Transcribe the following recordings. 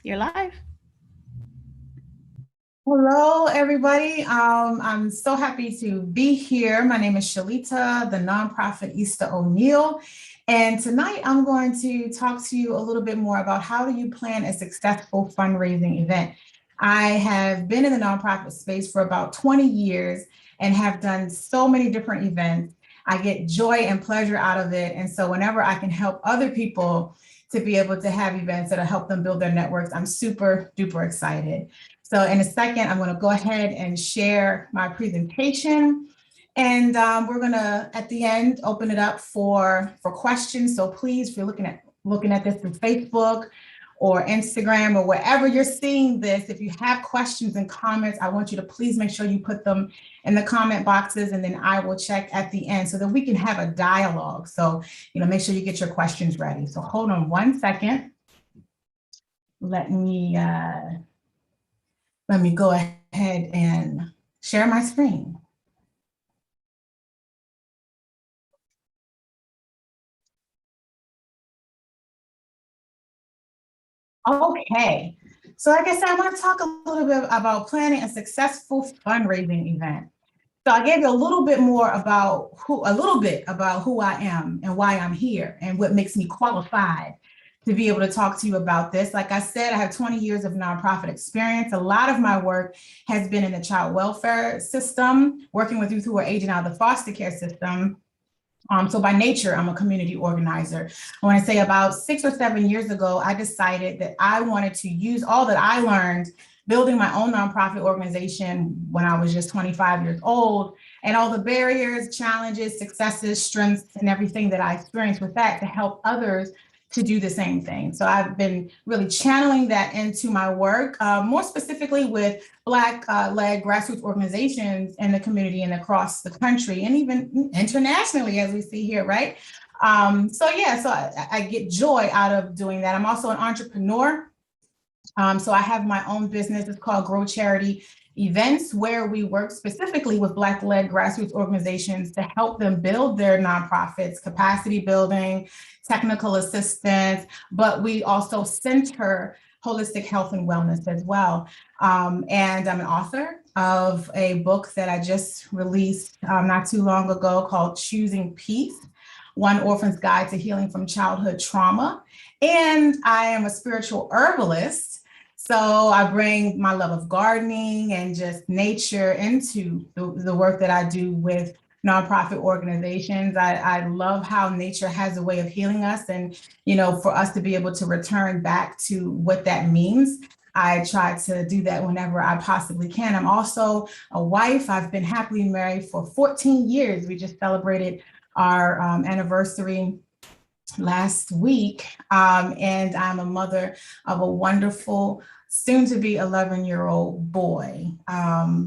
You're live. Hello, everybody. I'm so happy to be here. My name is Shalita, the nonprofit Easter O'Neill. And tonight I'm going to talk to you a little bit more about how do you plan a successful fundraising event. I have been in the nonprofit space for about 20 years and have done so many different events. I get joy and pleasure out of it. And so whenever I can help other people to be able to have events that'll help them build their networks, I'm super duper excited. So in a second, I'm going to go ahead and share my presentation. And we're going to, at the end, open it up for questions. So please, if you're looking at this through Facebook or Instagram or wherever you're seeing this, if you have questions and comments, I want you to please make sure you put them in the comment boxes, and then I will check at the end so that we can have a dialogue. So, make sure you get your questions ready. So hold on one second. Let me go ahead and share my screen. Okay, so like I said, I want to talk a little bit about planning a successful fundraising event. So I gave you a little bit about who I am and why I'm here and what makes me qualified to be able to talk to you about this. Like I said, I have 20 years of nonprofit experience. A lot of my work has been in the child welfare system, working with youth who are aging out of the foster care system. So by nature, I'm a community organizer. I want to say about 6 or 7 years ago, I decided that I wanted to use all that I learned building my own nonprofit organization when I was just 25 years old, and all the barriers, challenges, successes, strengths, and everything that I experienced with that to help others to do the same thing. So I've been really channeling that into my work, more specifically with Black-led grassroots organizations in the community and across the country, and even internationally, as we see here, right? So I get joy out of doing that. I'm also an entrepreneur. So I have my own business. It's called Grow Charity Events, where we work specifically with Black-led grassroots organizations to help them build their nonprofits, capacity building, technical assistance, but we also center holistic health and wellness as well. And I'm an author of a book that I just released not too long ago called Choosing Peace, One Orphan's Guide to Healing from Childhood Trauma. And I am a spiritual herbalist. So I bring my love of gardening and just nature into the work that I do with nonprofit organizations. I love how nature has a way of healing us, and for us to be able to return back to what that means. I try to do that whenever I possibly can. I'm also a wife. I've been happily married for 14 years. We just celebrated our anniversary last week. And I'm a mother of a wonderful, soon to be 11-year-old boy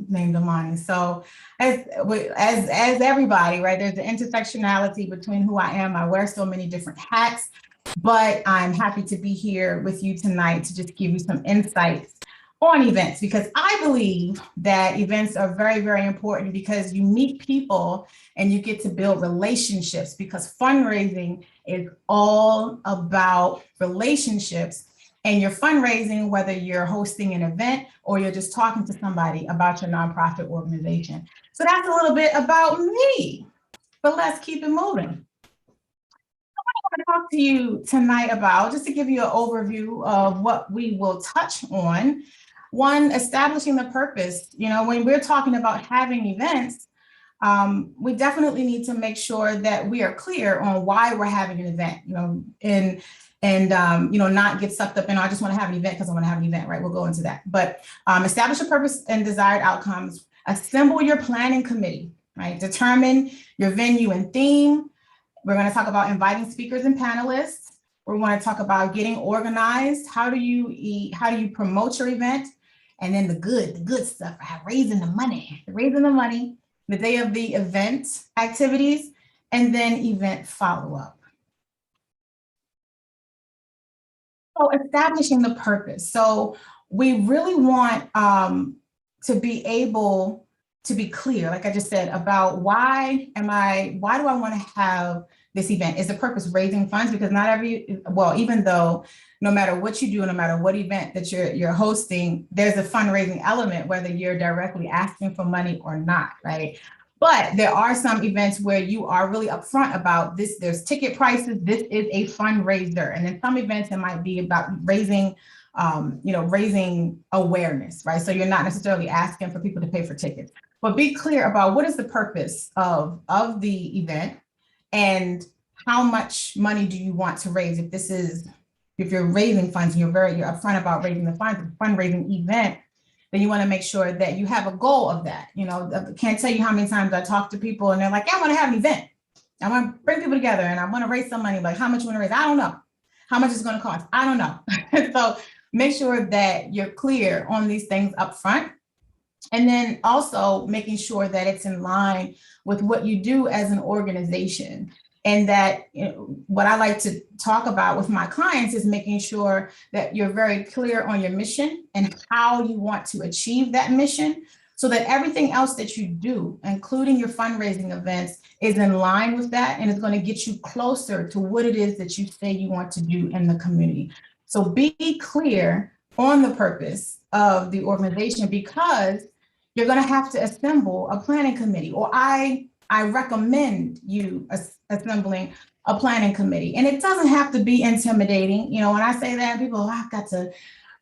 named Amani. So as everybody, right, there's the intersectionality between who I am. I wear so many different hats, but I'm happy to be here with you tonight to just give you some insights on events, because I believe that events are very, very important because you meet people and you get to build relationships, because fundraising is all about relationships. And you're fundraising, whether you're hosting an event or you're just talking to somebody about your nonprofit organization. So that's a little bit about me, but let's keep it moving. I want to talk to you tonight about, just to give you an overview of what we will touch on. One, establishing the purpose. When we're talking about having events, we definitely need to make sure that we are clear on why we're having an event, and not get sucked up in, I just want to have an event because I want to have an event, right? We'll go into that. But establish a purpose and desired outcomes, assemble your planning committee, right? Determine your venue and theme. We're going to talk about inviting speakers and panelists. We're going to talk about getting organized. How do you promote your event? And then the good stuff, raising the money, the day of the event activities, and then event follow-up. So establishing the purpose. So we really want to be able to be clear, like I just said, about why do I want to have this event? Is the purpose raising funds? Because not every, well, even though no matter what you do, no matter what event that you're hosting, there's a fundraising element, whether you're directly asking for money or not, right? But there are some events where you are really upfront about this. There's ticket prices. This is a fundraiser. And in some events, it might be about raising, raising awareness, right? So you're not necessarily asking for people to pay for tickets, but be clear about what is the purpose of the event and how much money do you want to raise. If you're raising funds and you're upfront about raising the funds, fundraising event, then you want to make sure that you have a goal of that. I can't tell you how many times I talk to people and they're like, yeah, I want to have an event. I want to bring people together and I want to raise some money. Like, how much you want to raise? I don't know. How much it's going to cost? I don't know. So make sure that you're clear on these things up front. And then also making sure that it's in line with what you do as an organization. And that, what I like to talk about with my clients is making sure that you're very clear on your mission and how you want to achieve that mission, so that everything else that you do, including your fundraising events, is in line with that and is going to get you closer to what it is that you say you want to do in the community. So be clear on the purpose of the organization, because you're going to have to assemble a planning committee, or I recommend you assembling a planning committee. And it doesn't have to be intimidating. When I say that, people, I've got to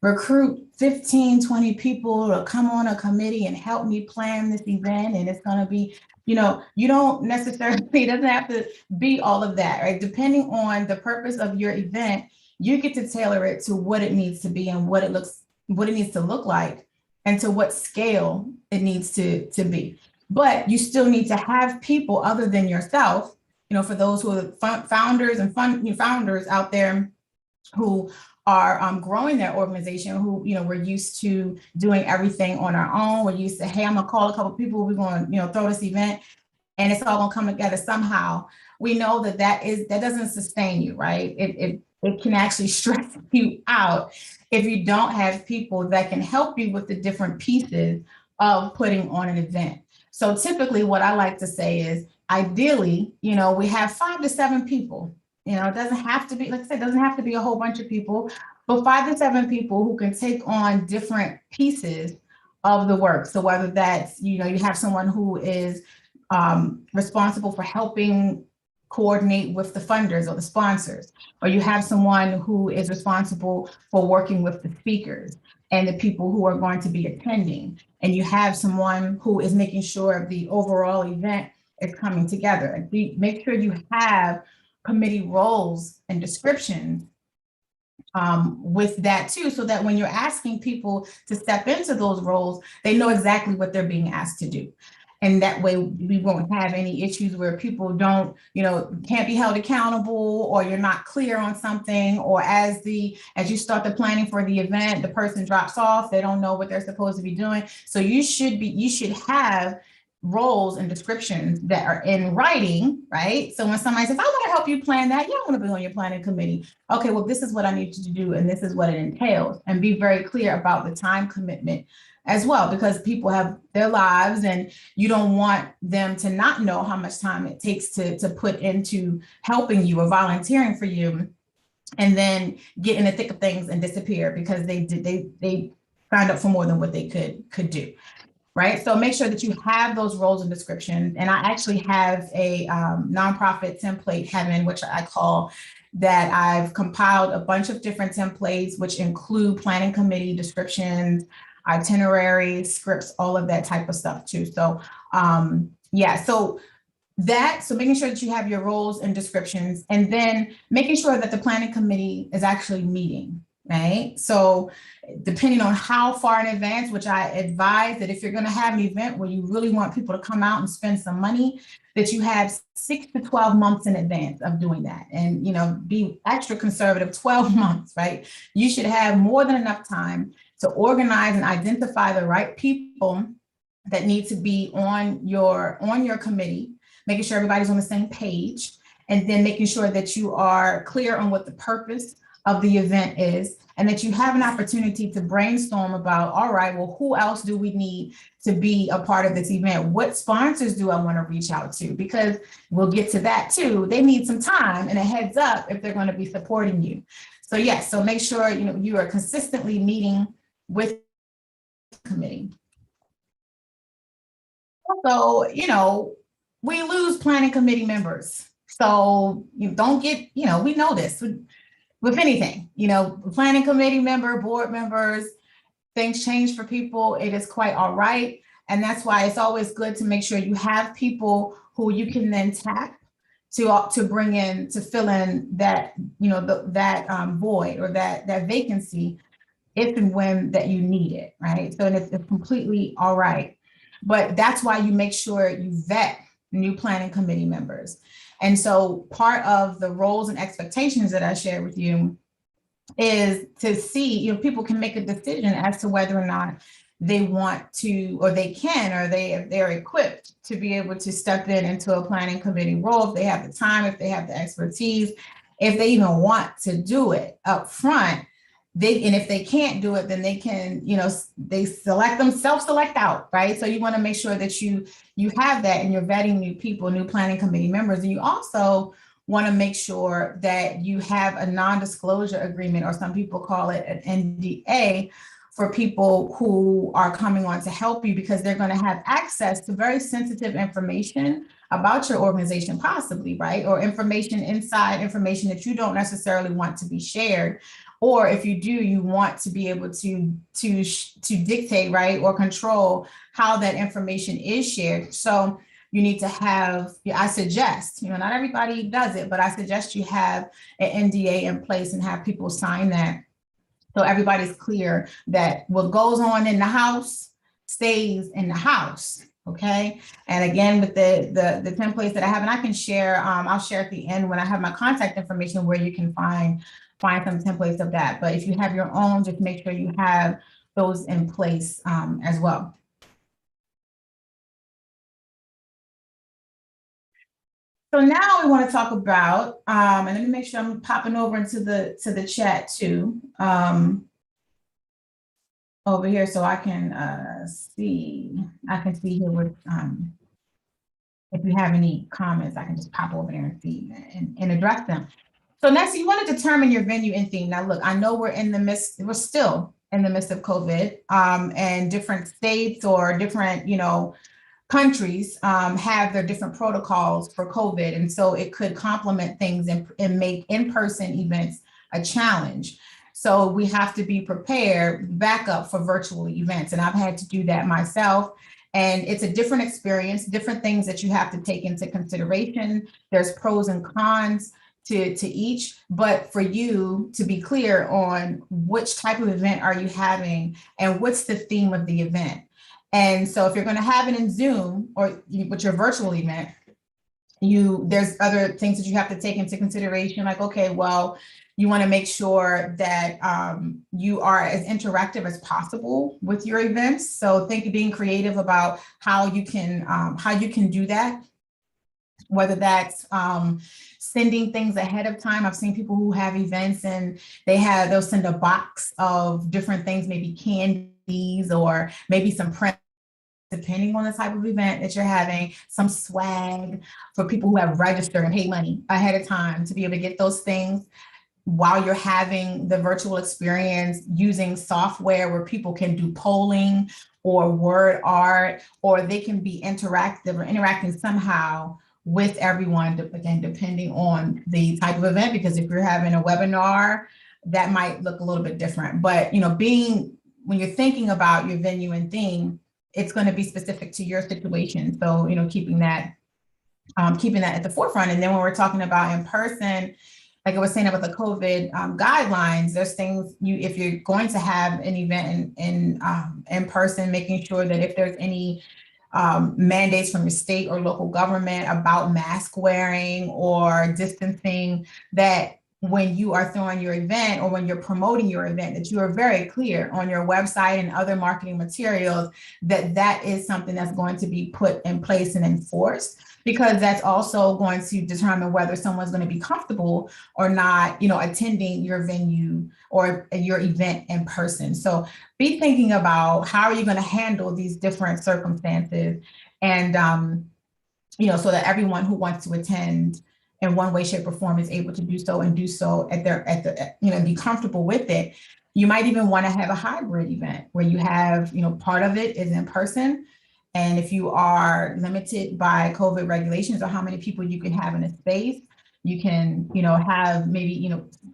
recruit 15, 20 people to come on a committee and help me plan this event. And it's going to be, you don't necessarily, it doesn't have to be all of that, right? Depending on the purpose of your event, you get to tailor it to what it needs to be and what it needs to look like, and to what scale it needs to be. But you still need to have people other than yourself, for those who are founders and founders out there who are growing their organization, who, we're used to doing everything on our own. We're used to, hey, I'm gonna call a couple of people, we're going to, throw this event and it's all gonna come together somehow. We know that doesn't sustain you, right? It can actually stress you out if you don't have people that can help you with the different pieces of putting on an event. So typically what I like to say is, ideally, we have 5 to 7 people. It doesn't have to be, like I said, it doesn't have to be a whole bunch of people, but 5 to 7 people who can take on different pieces of the work. So whether that's, you have someone who is responsible for helping coordinate with the funders or the sponsors, or you have someone who is responsible for working with the speakers and the people who are going to be attending, and you have someone who is making sure the overall event is coming together. And make sure you have committee roles and descriptions with that too, so that when you're asking people to step into those roles, they know exactly what they're being asked to do. And that way we won't have any issues where people don't, can't be held accountable, or you're not clear on something, or as you start the planning for the event, the person drops off, they don't know what they're supposed to be doing. So you should have roles and descriptions that are in writing, right? So when somebody says, I want to help you plan that, yeah, I want to be on your planning committee. Okay, well, this is what I need you to do, and this is what it entails. And be very clear about the time commitment as well, because people have their lives and you don't want them to not know how much time it takes to put into helping you or volunteering for you, and then get in the thick of things and disappear because they signed up for more than what they could do. Right. So make sure that you have those roles and descriptions. And I actually have a nonprofit template, Heaven, which I call, that I've compiled a bunch of different templates, which include planning committee descriptions, itineraries, scripts, all of that type of stuff too. So so making sure that you have your roles and descriptions, and then making sure that the planning committee is actually meeting. Right. So depending on how far in advance, which I advise that if you're going to have an event where you really want people to come out and spend some money, that you have 6 to 12 months in advance of doing that. And, be extra conservative, 12 months, right? You should have more than enough time to organize and identify the right people that need to be on your committee, making sure everybody's on the same page, and then making sure that you are clear on what the purpose of the event is, and that you have an opportunity to brainstorm about, all right, well, who else do we need to be a part of this event? What sponsors do I want to reach out to? Because we'll get to that too. They need some time and a heads up if they're going to be supporting you. So yes, so make sure you are consistently meeting with the committee. So, we lose planning committee members. So you don't get, we know this with anything, planning committee member, board members, things change for people. It is quite all right. And that's why it's always good to make sure you have people who you can then tap to bring in, to fill in that, that void or that vacancy if and when that you need it, right? So it's completely all right. But that's why you make sure you vet new planning committee members. And so part of the roles and expectations that I shared with you is to see, people can make a decision as to whether or not they want to, or they can, or they're equipped to be able to step into a planning committee role if they have the time, if they have the expertise, if they even want to do it up front. And if they can't do it, then they can, they self-select out, right? So you want to make sure that you have that and you're vetting new people, new planning committee members. And you also want to make sure that you have a non-disclosure agreement, or some people call it an NDA, for people who are coming on to help you, because they're going to have access to very sensitive information about your organization, possibly, right? Or inside information that you don't necessarily want to be shared. Or if you do, you want to be able to dictate, right, or control how that information is shared. So you need to have, I suggest, not everybody does it, but I suggest you have an NDA in place and have people sign that, so everybody's clear that what goes on in the house stays in the house. Okay. And again, with the templates that I have, and I can share, I'll share at the end when I have my contact information where you can find some templates of that. But if you have your own, just make sure you have those in place as well. So now we want to talk about, and let me make sure I'm popping over into the chat too, over here, so I can see here with, if you have any comments, I can just pop over there and see and address them. So next, you want to determine your venue and theme. Now, look, I know we're still in the midst of COVID, and different states or different, countries have their different protocols for COVID. And so it could complement things and make in-person events a challenge. So we have to be prepared, backup for virtual events. And I've had to do that myself. And it's a different experience, different things that you have to take into consideration. There's pros and cons to each, but for you to be clear on which type of event are you having and what's the theme of the event. And so if you're going to have it in Zoom or with your virtual event, there's other things that you have to take into consideration, like, okay, well, you want to make sure that you are as interactive as possible with your events. So being creative about how you can do that, whether that's sending things ahead of time. I've seen people who have events and they'll send a box of different things, maybe candies or maybe some prints, depending on the type of event that you're having, some swag for people who have registered and paid money ahead of time to be able to get those things while you're having the virtual experience, using software where people can do polling or word art, or they can be interactive or interacting somehow with everyone, again, depending on the type of event, because if you're having a webinar, that might look a little bit different. But, when you're thinking about your venue and theme, it's going to be specific to your situation. So, keeping that at the forefront. And then when we're talking about in person, like I was saying about the COVID guidelines, there's things if you're going to have an event in person, making sure that if there's any mandates from your state or local government about mask wearing or distancing, that when you are throwing your event or when you're promoting your event, that you are very clear on your website and other marketing materials that that is something that's going to be put in place and enforced, because that's also going to determine whether someone's going to be comfortable or not, attending your venue or your event in person. So be thinking about how are you going to handle these different circumstances, and so that everyone who wants to attend in one way, shape, or form is able to do so, and do so be comfortable with it. You might even want to have a hybrid event where you have, part of it is in person. And if you are limited by COVID regulations or how many people you can have in a space, you can, have maybe,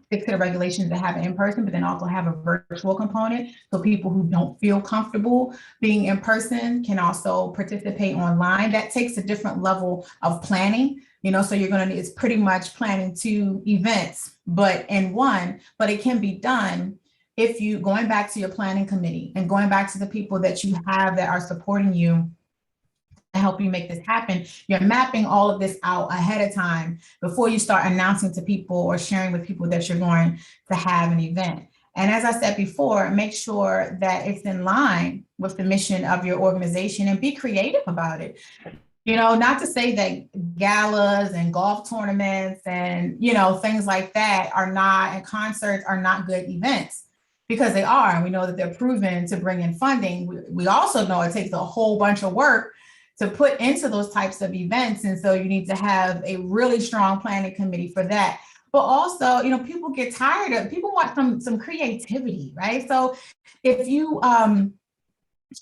stick to the regulations that have it in person, but then also have a virtual component. So people who don't feel comfortable being in person can also participate online. That takes a different level of planning, so you're going to need, it's pretty much planning 2 events, but in one, but it can be done if you, going back to your planning committee and going back to the people that you have that are supporting you to help you make this happen, you're mapping all of this out ahead of time before you start announcing to people or sharing with people that you're going to have an event. And as I said before, make sure that it's in line with the mission of your organization and be creative about it. Not to say that galas and golf tournaments and, things like that are not, and concerts are not good events, because they are. And we know that they're proven to bring in funding. We also know it takes a whole bunch of work to put into those types of events. And so you need to have a really strong planning committee for that. But also, people get tired of, people want some creativity, right? So if you,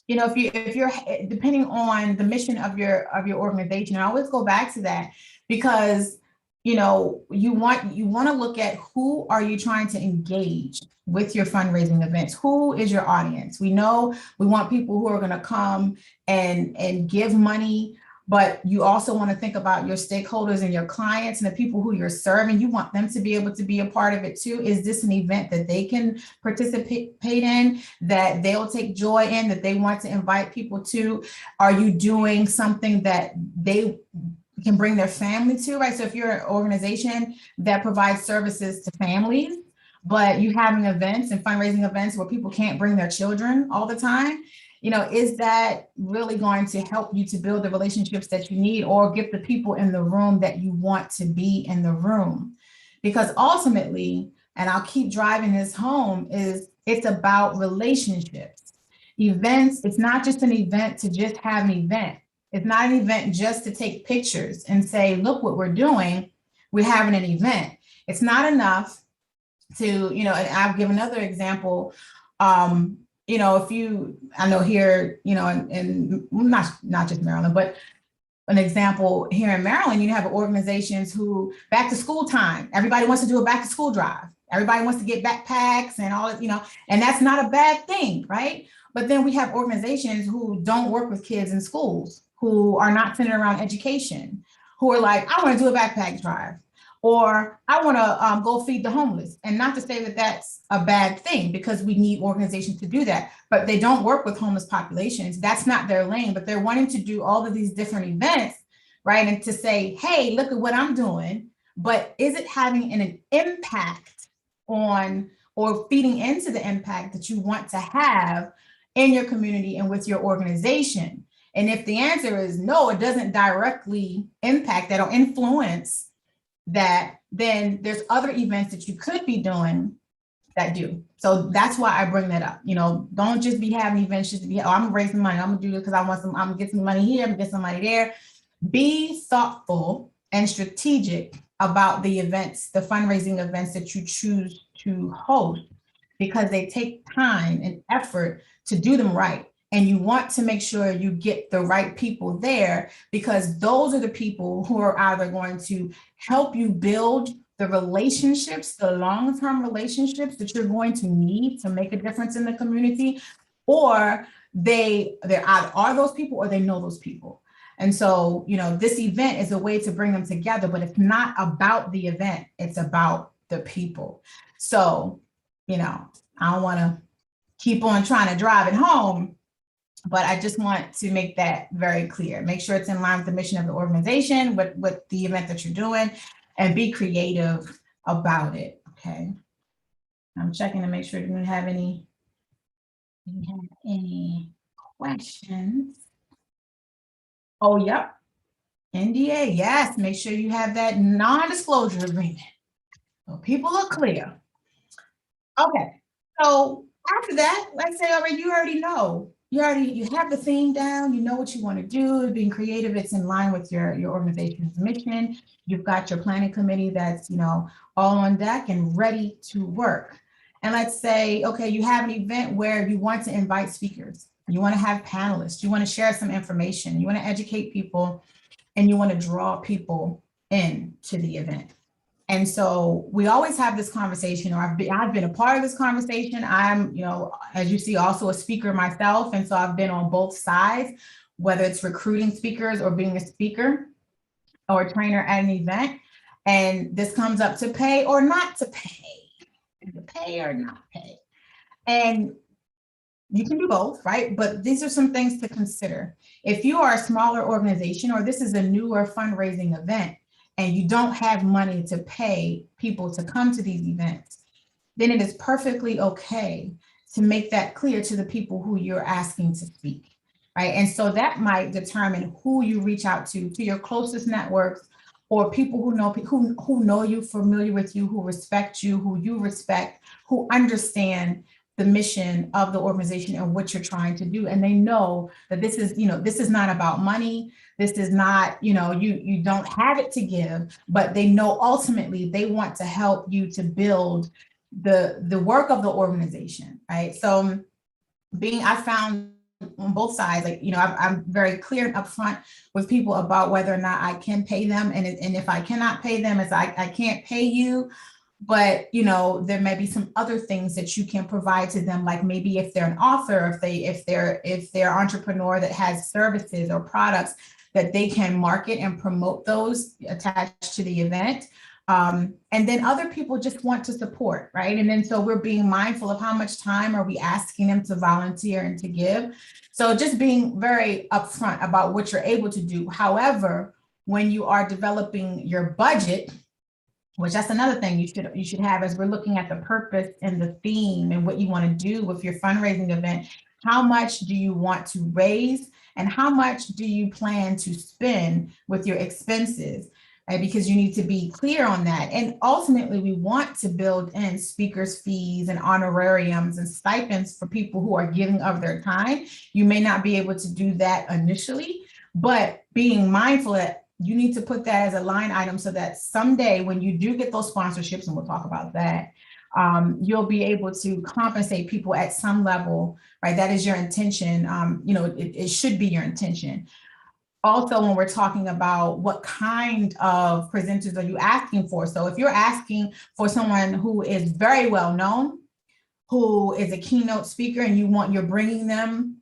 if you're depending on the mission of your organization, I always go back to that, because you want to look at who are you trying to engage with your fundraising events. Who is your audience? We know we want people who are going to come and give money, but you also want to think about your stakeholders and your clients and the people who you're serving. You want them to be able to be a part of it too. Is this an event that they can participate in, that they'll take joy in, that they want to invite people to? Are you doing something that they can bring their family to, right? So if you're an organization that provides services to families, but you having events and fundraising events where people can't bring their children all the time, is that really going to help you to build the relationships that you need, or get the people in the room that you want to be in the room? Because ultimately, and I'll keep driving this home, is it's about relationships. Events, it's not just an event to just have an event. It's not an event just to take pictures and say, look what we're doing, we're having an event. It's not enough to, and I'll give another example. If you, I know here, and not just Maryland, but an example here in Maryland, you have organizations who, back to school time, everybody wants to do a back to school drive. Everybody wants to get backpacks and all, and that's not a bad thing, right? But then we have organizations who don't work with kids in schools, who are not centered around education, who are like, I want to do a backpack drive, or I want to go feed the homeless. And not to say that that's a bad thing, because we need organizations to do that, but they don't work with homeless populations. That's not their lane, but they're wanting to do all of these different events, right? And to say, hey, look at what I'm doing, but is it having an impact on, or feeding into the impact that you want to have in your community and with your organization? And if the answer is no, it doesn't directly impact that or influence that, then there's other events that you could be doing that do. So that's why I bring that up. Don't just be having events just to be, I'm raising money, I'm gonna do this because I'm gonna get some money here, I'm gonna get some money there. Be thoughtful and strategic about the events, the fundraising events that you choose to host, because they take time and effort to do them right. And you want to make sure you get the right people there, because those are the people who are either going to help you build the relationships, the long-term relationships that you're going to need to make a difference in the community, or they're either are those people or they know those people. And so, this event is a way to bring them together, but it's not about the event, it's about the people. So, I don't want to keep on trying to drive it home, but I just want to make that very clear. Make sure it's in line with the mission of the organization, with the event that you're doing, and be creative about it. Okay. I'm checking to make sure you don't have any questions. Oh, yep. NDA, yes, make sure you have that non-disclosure agreement. So people are clear. Okay, so after that, let's say already you already know. You have the theme down, you know what you want to do, being creative, it's in line with your organization's mission. You've got your planning committee that's, all on deck and ready to work. And let's say, okay, you have an event where you want to invite speakers, you want to have panelists, you want to share some information, you want to educate people, and you want to draw people in to the event. And so we always have this conversation, or I've been a part of this conversation. I'm, as you see, also a speaker myself. And so I've been on both sides, whether it's recruiting speakers or being a speaker or a trainer at an event. And this comes up to pay or not to pay or not pay. And you can do both, right? But these are some things to consider. If you are a smaller organization, or this is a newer fundraising event, and you don't have money to pay people to come to these events, then it is perfectly okay to make that clear to the people who you're asking to speak, right? And so that might determine who you reach out to your closest networks, or people who know you, familiar with you, who respect you, who you respect, who understand the mission of the organization and what you're trying to do. And they know that this is not about money. This is not, you don't have it to give, but they know ultimately they want to help you to build the work of the organization, right? So I found on both sides, I'm very clear and upfront with people about whether or not I can pay them. And if I cannot pay them, it's I can't pay you. But, there may be some other things that you can provide to them, like maybe if they're an author, if they're an entrepreneur that has services or products that they can market and promote those attached to the event. And then other people just want to support, right? And then so we're being mindful of how much time are we asking them to volunteer and to give. So just being very upfront about what you're able to do. However, when you are developing your budget, which that's another thing you should have as we're looking at the purpose and the theme and what you want to do with your fundraising event. How much do you want to raise, and how much do you plan to spend with your expenses? Right? Because you need to be clear on that. And ultimately, we want to build in speakers' fees and honorariums and stipends for people who are giving of their time. You may not be able to do that initially, but being mindful that you need to put that as a line item so that someday when you do get those sponsorships, and we'll talk about that, you'll be able to compensate people at some level, right? That is your intention. It should be your intention. Also, when we're talking about what kind of presenters are you asking for? So if you're asking for someone who is very well known, who is a keynote speaker, and you're bringing them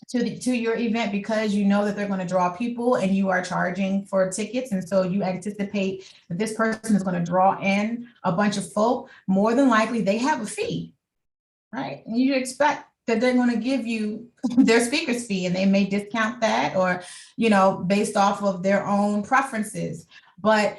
to your event because you know that they're going to draw people and you are charging for tickets, and so you anticipate that this person is going to draw in a bunch of folk, more than likely they have a fee, right? And you expect that they're going to give you their speaker's fee, and they may discount that, or based off of their own preferences, but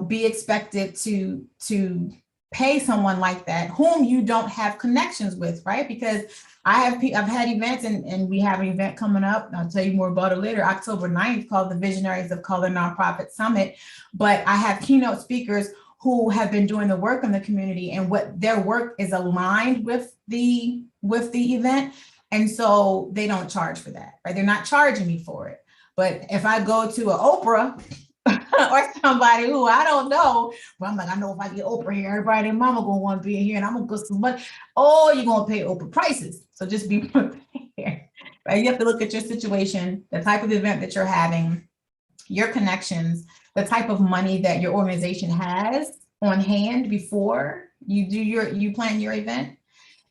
be expected to pay someone like that whom you don't have connections with, right? Because I've had events, and we have an event coming up, and I'll tell you more about it later, October 9th, called the Visionaries of Color Nonprofit Summit. But I have keynote speakers who have been doing the work in the community, and what their work is aligned with the event. And so they don't charge for that, right? They're not charging me for it. But if I go to an Oprah or somebody who I don't know, but I'm like, I know if I get Oprah here, everybody and mama gonna want to be here, and I'm gonna go some money. Oh, you're gonna pay Oprah prices. So just be prepared, right? You have to look at your situation, the type of event that you're having, your connections, the type of money that your organization has on hand before you plan your event,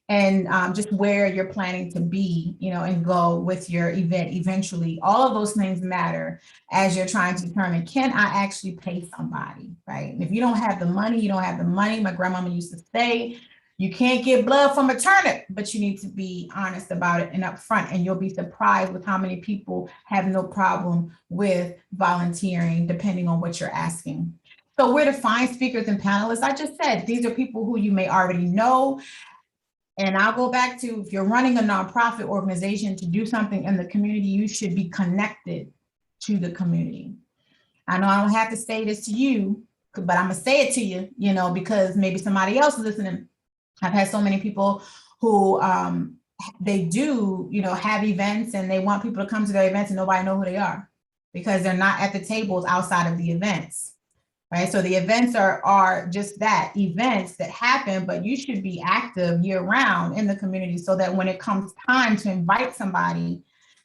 and just where you're planning to be, and go with your event eventually. All of those things matter as you're trying to determine, can I actually pay somebody, right? And if you don't have the money, you don't have the money. My grandmama used to say, you can't get blood from a turnip, but you need to be honest about it and upfront, and you'll be surprised with how many people have no problem with volunteering, depending on what you're asking. So where to find speakers and panelists? I just said, these are people who you may already know. And I'll go back to, if you're running a nonprofit organization to do something in the community, you should be connected to the community. I know I don't have to say this to you, but I'm gonna say it to you, you know, because maybe somebody else is listening. I've had so many people who they do, you know, have events and they want people to come to their events and nobody know who they are because they're not at the tables outside of the events. Right. So the events are just that, events that happen, but you should be active year round in the community so that when it comes time to invite somebody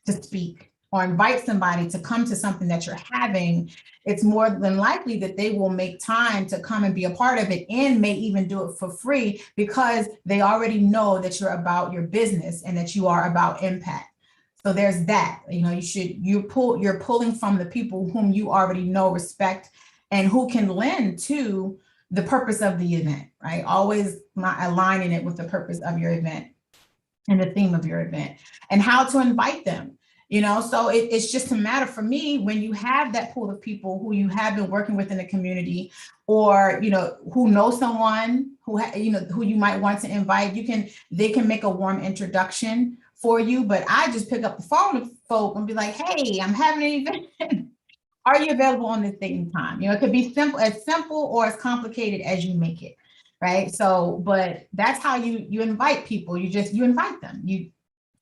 to speak or invite somebody to come to something that you're having, it's more than likely that they will make time to come and be a part of it and may even do it for free because they already know that you're about your business and that you are about impact. So there's that, you know, you're pulling from the people whom you already know, respect, and who can lend to the purpose of the event, right? Always aligning it with the purpose of your event and the theme of your event and how to invite them, you know? So it's just a matter for me, when you have that pool of people who you have been working with in the community, or, you know, who know someone who, you know, who you might want to invite, they can make a warm introduction for you. But I just pick up the phone with folk and be like, hey, I'm having an event. Are you available on this date and time? You know, it could be simple or as complicated as you make it, right? So, but that's how you invite people. You invite them.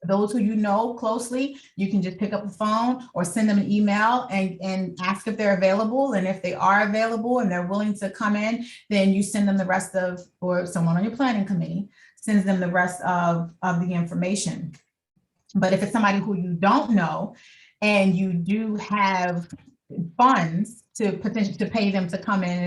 Those who you know closely, you can just pick up the phone or send them an email and ask if they're available. And if they are available and they're willing to come in, then you send them the rest of, or someone on your planning committee sends them the rest of the information. But if it's somebody who you don't know and you do have funds to potentially to pay them to come in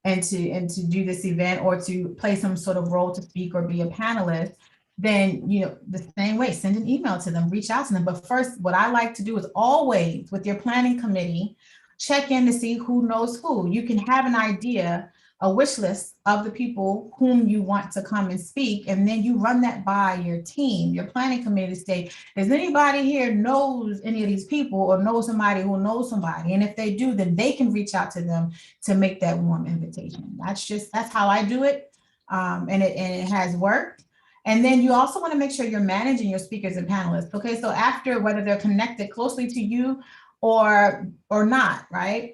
and to do this event or to play some sort of role to speak or be a panelist, then, you know, the same way, send an email to them, reach out to them. But first, what I like to do is always with your planning committee, check in to see who knows who. You can have an idea, a wish list of the people whom you want to come and speak, and then you run that by your team, your planning committee to say, does anybody here knows any of these people or knows somebody who knows somebody? And if they do, then they can reach out to them to make that warm invitation. That's how I do it. And it has worked. And then you also want to make sure you're managing your speakers and panelists. Okay, so after, whether they're connected closely to you or not, right?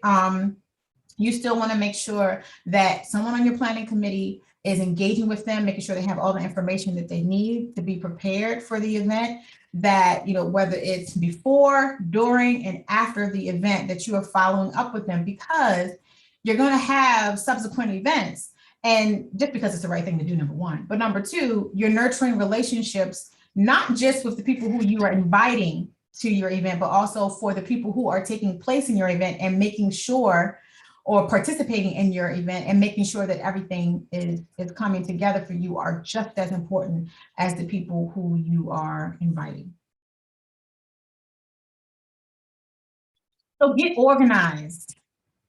You still want to make sure that someone on your planning committee is engaging with them, making sure they have all the information that they need to be prepared for the event, that, you know, whether it's before, during, and after the event, that you are following up with them, because you're going to have subsequent events. And just because it's the right thing to do, number one, but number two, you're nurturing relationships, not just with the people who you are inviting to your event, but also for the people who are taking place in your event and making sure, or participating in your event and making sure that everything is coming together for you, are just as important as the people who you are inviting. So get organized.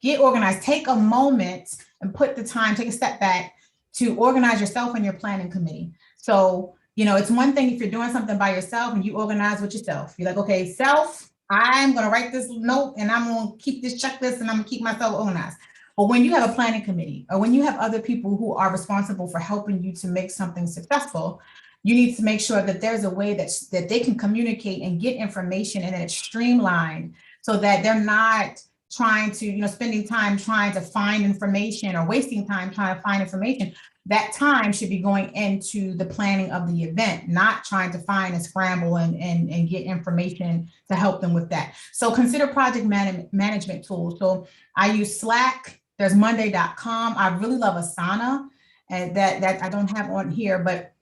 Get organized. Take a moment and put the time, take a step back to organize yourself and your planning committee. So, you know, it's one thing if you're doing something by yourself and you organize with yourself. You're like, okay, self, I'm going to write this note and I'm going to keep this checklist and I'm going to keep myself organized. But when you have a planning committee, or when you have other people who are responsible for helping you to make something successful, you need to make sure that there's a way that they can communicate and get information and that it's streamlined, so that they're not trying to, you know, spending time trying to find information or wasting time trying to find information. That time should be going into the planning of the event, not trying to find and scramble and get information to help them with that. So consider project management tools. So I use Slack, there's Monday.com. I really love Asana, and that I don't have on here, but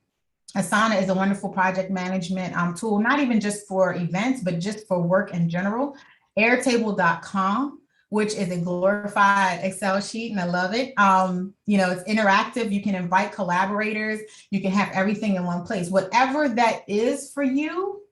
Asana is a wonderful project management tool, not even just for events, but just for work in general. Airtable.com, which is a glorified Excel sheet, and I love it. You know, it's interactive. You can invite collaborators. You can have everything in one place. Whatever that is for you,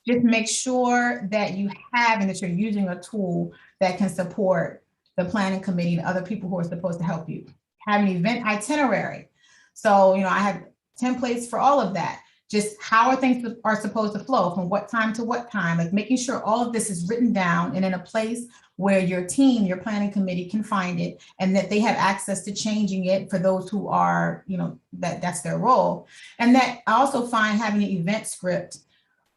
just make sure that you have and that you're using a tool that can support the planning committee and other people who are supposed to help you. Have an event itinerary. So, you know, I have templates for all of that. just how are things are supposed to flow from what time to what time, like making sure all of this is written down and in a place where your team, your planning committee can find it, and that they have access to changing it for those who are, you know, that's their role. And that I also find having an event script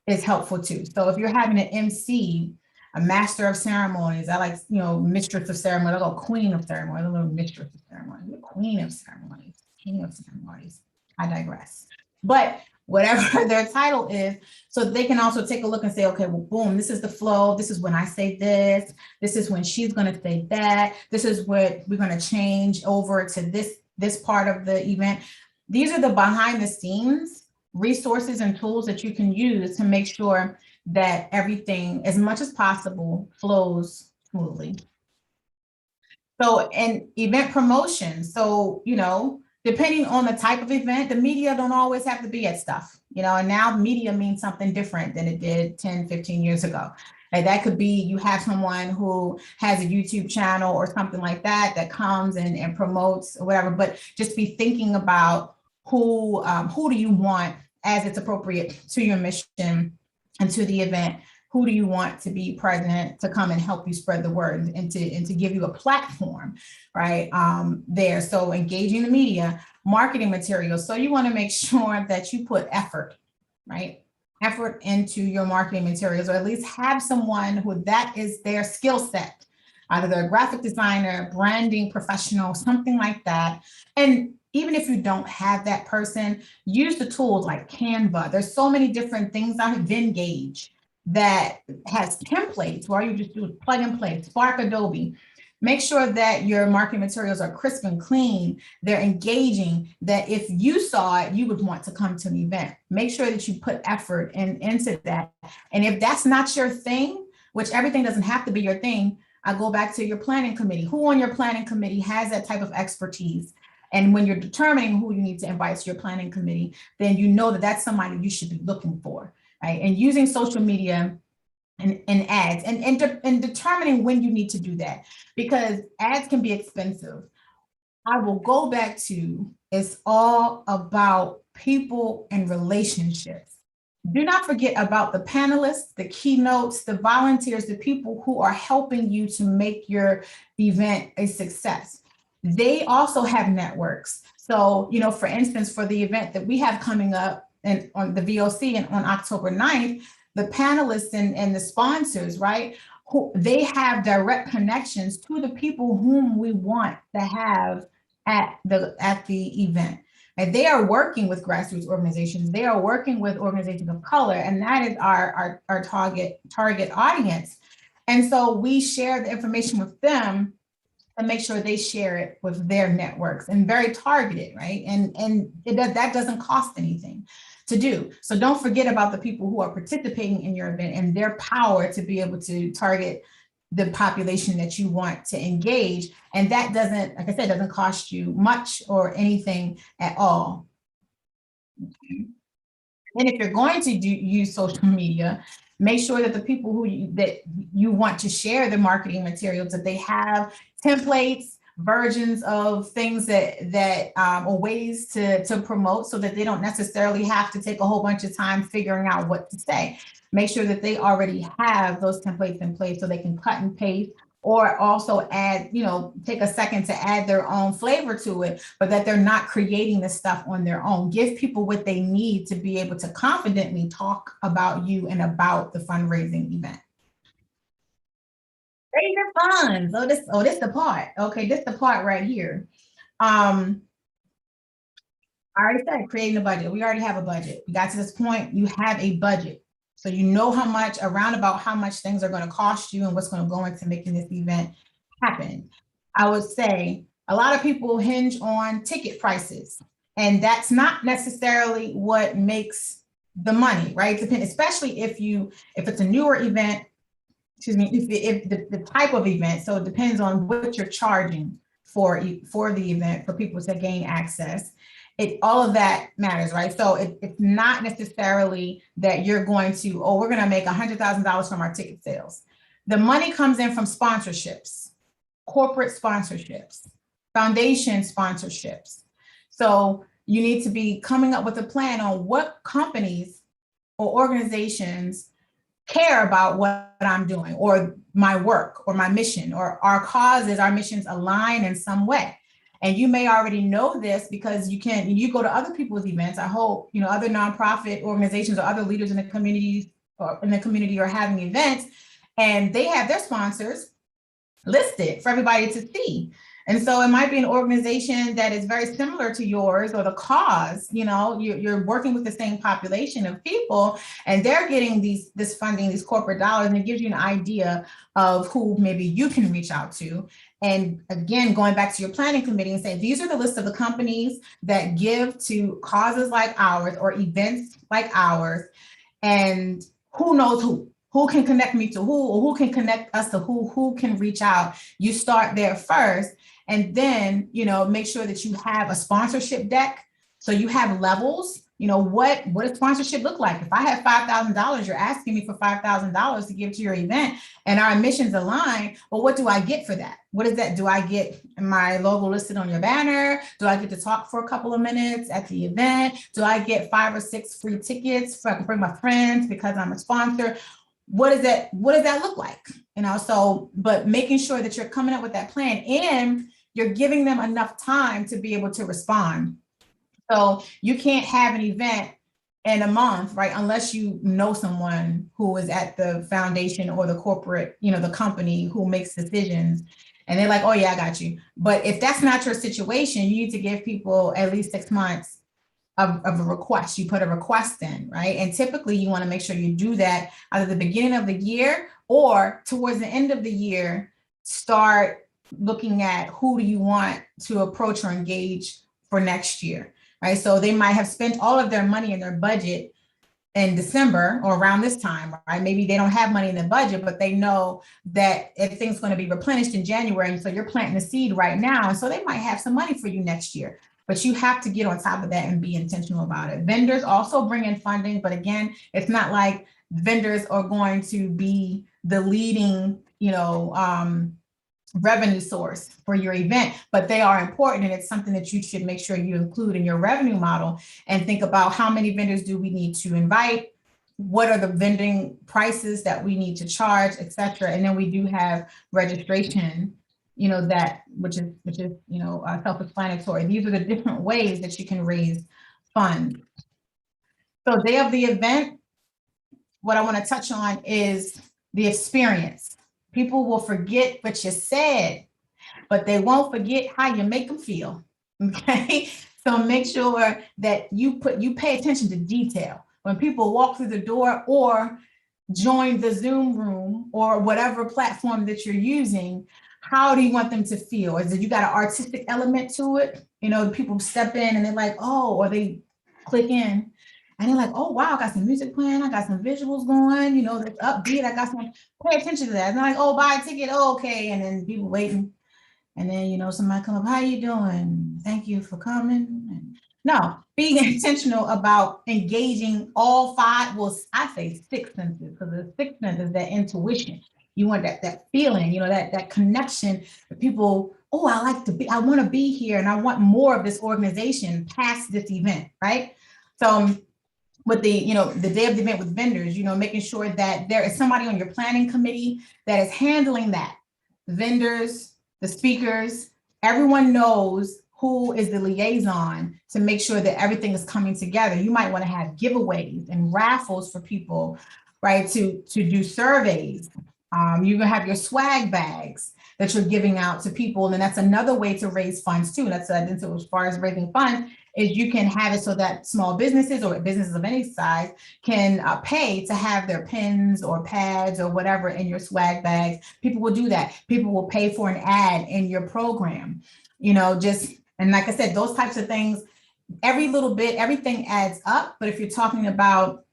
is helpful too. So if you're having an MC, a master of ceremonies, I like, you know, mistress of ceremony, a little queen of ceremony, a little mistress of ceremony, the queen of ceremonies, king of ceremonies. I digress. But whatever their title is, so they can also take a look and say, okay, well, boom, this is the flow. This is when I say this. This is when she's going to say that. This is what we're going to change over to this part of the event. These are the behind the scenes resources and tools that you can use to make sure that everything, as much as possible, flows smoothly. So, and event promotion. So, you know, depending on the type of event, the media don't always have to be at stuff, you know, and now media means something different than it did 10, 15 years ago. Like that could be, you have someone who has a YouTube channel or something like that, that comes and promotes or whatever, but just be thinking about who do you want as it's appropriate to your mission and to the event. Who do you want to be present to come and help you spread the word and to give you a platform, right? There. So engaging the media, marketing materials. So you want to make sure that you put effort, right? Effort into your marketing materials, or at least have someone who that is their skill set. Either they're a graphic designer, branding professional, something like that. And even if you don't have that person, use the tools like Canva. There's so many different things out of Vengage that has templates where you just do plug and play, Spark Adobe. Make sure that your marketing materials are crisp and clean. They're engaging, that if you saw it, you would want to come to an event. Make sure that you put effort into that. And if that's not your thing, which everything doesn't have to be your thing, I go back to your planning committee. Who on your planning committee has that type of expertise? And when you're determining who you need to invite to your planning committee, then you know that that's somebody you should be looking for. Right? And using social media and ads and determining when you need to do that, because ads can be expensive. I will go back to, it's all about people and relationships. Do not forget about the panelists, the keynotes, the volunteers, the people who are helping you to make your event a success. They also have networks. So, you know, for instance, for the event that we have coming up, and on the VOC and on October 9th, the panelists and the sponsors, right, who they have direct connections to the people whom we want to have at the event. And they are working with grassroots organizations. They are working with organizations of color, and that is our target audience. And so we share the information with them and make sure they share it with their networks, and very targeted, right? And that doesn't cost anything to do. So don't forget about the people who are participating in your event and their power to be able to target the population that you want to engage. And that doesn't, like I said, doesn't cost you much or anything at all. And if you're going to use social media, make sure that the people who you want to share the marketing materials, that they have templates, versions of things that or ways to promote, so that they don't necessarily have to take a whole bunch of time figuring out what to say. Make sure that they already have those templates in place so they can cut and paste, or also add, you know, take a second to add their own flavor to it, but that they're not creating this stuff on their own. Give people what they need to be able to confidently talk about you and about the fundraising event. Raise your funds. This the part. Okay, this the part right here. I already said creating a budget. We already have a budget. We got to this point, you have a budget. So you know how much, around about how much things are going to cost you and what's going to go into making this event happen. I would say a lot of people hinge on ticket prices, and that's not necessarily what makes the money, right? Especially if it's a newer event, excuse me, if the type of event. So it depends on what you're charging for the event, for people to gain access. All of that matters, right? So it's not necessarily that you're going to, oh, we're going to make $100,000 from our ticket sales. The money comes in from sponsorships, corporate sponsorships, foundation sponsorships. So you need to be coming up with a plan on what companies or organizations care about what I'm doing or my work or my mission or our causes, our missions align in some way. And you may already know this because you go to other people's events. I hope, other nonprofit organizations or other leaders in the community are having events, and they have their sponsors listed for everybody to see. And so it might be an organization that is very similar to yours or the cause, you're working with the same population of people, and they're getting this funding, these corporate dollars, and it gives you an idea of who maybe you can reach out to. And again, going back to your planning committee and saying, these are the list of the companies that give to causes like ours or events like ours, and who knows who can connect me to who, or who can connect us to who can reach out. You start there first, and then, make sure that you have a sponsorship deck. So you have levels, what does sponsorship look like? If I have $5,000, you're asking me for $5,000 to give to your event, and our missions align, well, what do I get for that? What is that? Do I get my logo listed on your banner? Do I get to talk for a couple of minutes at the event? Do I get 5 or 6 free tickets so I can bring my friends because I'm a sponsor? What does that look like? But making sure that you're coming up with that plan and you're giving them enough time to be able to respond. So you can't have an event in a month, right? Unless you know someone who is at the foundation or the corporate, the company who makes decisions, and they're like, oh yeah, I got you. But if that's not your situation, you need to give people at least 6 months of a request. You put a request in, right? And typically you want to make sure you do that either the beginning of the year or towards the end of the year. Start looking at who do you want to approach or engage for next year, right? So they might have spent all of their money in their budget in December or around this time, right? Maybe they don't have money in the budget, but they know that everything's going to be replenished in January. And so you're planting a seed right now. And so they might have some money for you next year. But you have to get on top of that and be intentional about it. Vendors also bring in funding, but again, it's not like vendors are going to be the leading, revenue source for your event, but they are important, and it's something that you should make sure you include in your revenue model and think about how many vendors do we need to invite, what are the vending prices that we need to charge, et cetera. And then we do have registration, that which is self-explanatory. These are the different ways that you can raise funds. So day of the event, what I want to touch on is the experience. People will forget what you said, but they won't forget how you make them feel. Okay, so make sure that you pay attention to detail when people walk through the door or join the Zoom room or whatever platform that you're using. How do you want them to feel? Is it you got an artistic element to it? People step in and they're like, oh, or they click in and they're like, oh, wow, I got some music playing. I got some visuals going, that's upbeat. I got some, pay attention to that. And they're like, oh, buy a ticket. Oh, okay. And then people waiting. And then, somebody come up, how you doing? Thank you for coming. And no, being intentional about engaging all 5, well, I say 6 senses, because the 6th sense is that intuition. You want that feeling, that connection that people, oh, I want to be here and I want more of this organization past this event, right? So with the day of the event with vendors, making sure that there is somebody on your planning committee that is handling that. The vendors, the speakers, everyone knows who is the liaison to make sure that everything is coming together. You might want to have giveaways and raffles for people, right? To do surveys. You're gonna have your swag bags that you're giving out to people, and that's another way to raise funds too. That's so as far as raising funds, is you can have it so that small businesses or businesses of any size can pay to have their pens or pads or whatever in your swag bags. People will do that. People will pay for an ad in your program. And like I said, those types of things, every little bit, everything adds up. But if you're talking about,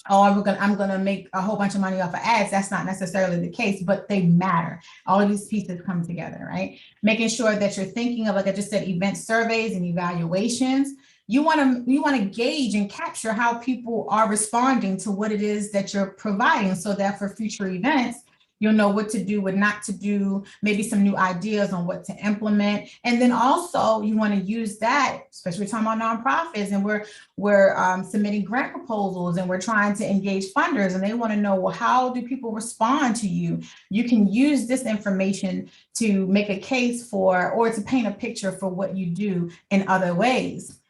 oh, I'm gonna make a whole bunch of money off of ads, that's not necessarily the case, but they matter. All of these pieces come together, right? Making sure that you're thinking of, like I just said, event surveys and evaluations. You want to gauge and capture how people are responding to what it is that you're providing, so that for future events, You'll know what to do, what not to do, maybe some new ideas on what to implement. And then also you want to use that, especially talking about nonprofits, and we're submitting grant proposals and we're trying to engage funders, and they want to know, well, how do people respond to you? You can use this information to make a case for, or to paint a picture for what you do in other ways.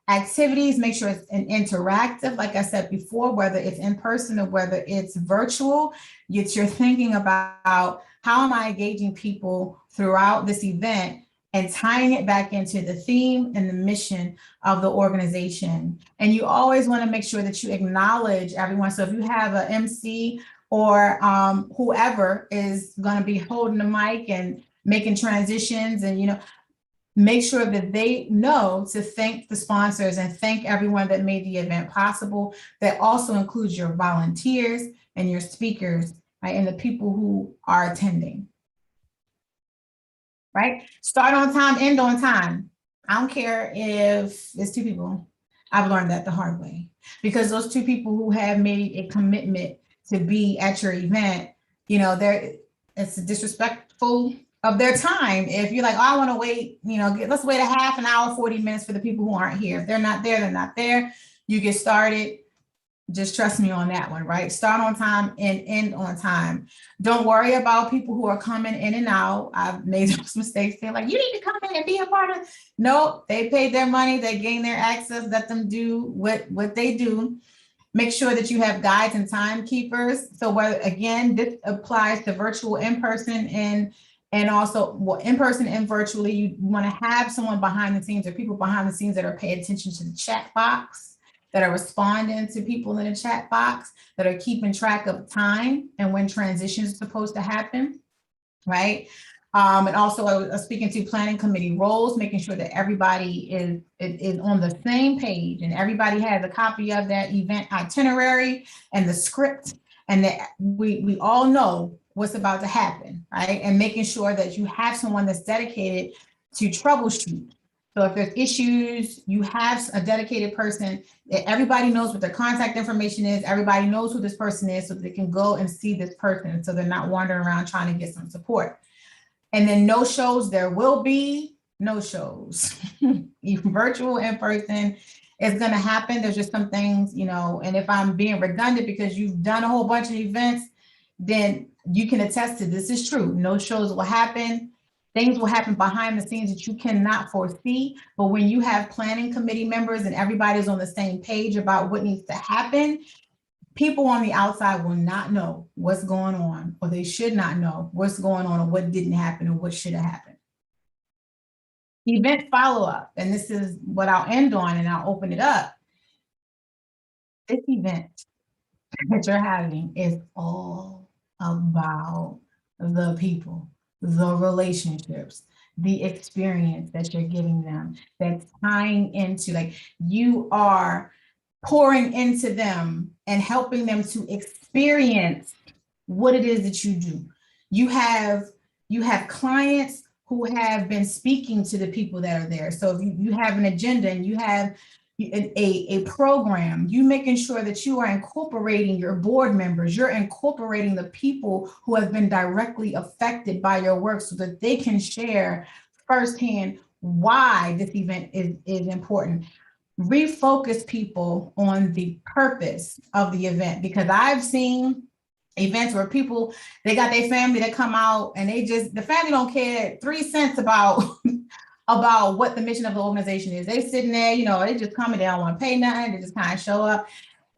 Activities, make sure it's an interactive, like I said before, whether it's in person or whether it's virtual. You're thinking about, how am I engaging people throughout this event and tying it back into the theme and the mission of the organization. And you always want to make sure that you acknowledge everyone. So if you have an MC or whoever is going to be holding the mic and making transitions, and make sure that they know to thank the sponsors and thank everyone that made the event possible. That also includes your volunteers and your speakers, right, and the people who are attending. Right? Start on time, end on time. I don't care if it's 2 people. I've learned that the hard way, because those 2 people who have made a commitment to be at your event, it's disrespectful of their time. If you're like, oh, I want to wait, let's wait a half an hour, 40 minutes for the people who aren't here. If they're not there, they're not there. You get started. Just trust me on that one, right? Start on time and end on time. Don't worry about people who are coming in and out. I've made those mistakes. They're like, you need to come in and be a part of it. No, they paid their money. They gain their access. Let them do what they do. Make sure that you have guides and timekeepers. So whether, again, this applies to virtual, in-person, and also, well, in person and virtually, you want to have someone behind the scenes or people behind the scenes that are paying attention to the chat box, that are responding to people in the chat box, that are keeping track of time and when transitions are supposed to happen, right? And also, I was speaking to planning committee roles, making sure that everybody is on the same page and everybody has a copy of that event itinerary and the script, and that we all know what's about to happen, right? And making sure that you have someone that's dedicated to troubleshoot. So if there's issues, you have a dedicated person that everybody knows what their contact information is. Everybody knows who this person is, so they can go and see this person, so they're not wandering around trying to get some support. And then no shows, there will be no shows. Virtual, in person, is going to happen. There's just some things, and if I'm being redundant because you've done a whole bunch of events, then you can attest to this is true. No shows will happen. Things will happen behind the scenes that you cannot foresee. But when you have planning committee members and everybody's on the same page about what needs to happen, people on the outside will not know what's going on, or they should not know what's going on, or what didn't happen, or what should have happened. Event follow-up, and this is what I'll end on, and I'll open it up. This event that you're having is all about the people, the relationships, the experience that you're giving them, that's tying into, like, you are pouring into them and helping them to experience what it is that you do. You have clients who have been speaking to the people that are there. So if you have an agenda and you have a program, you making sure that you are incorporating your board members, you're incorporating the people who have been directly affected by your work, so that they can share firsthand why this event is important. Refocus people on the purpose of the event, because I've seen events where people, they got their family that come out and the family don't care 3 cents about about what the mission of the organization is. They sitting there, they just come and they don't want to pay nothing. They just kind of show up.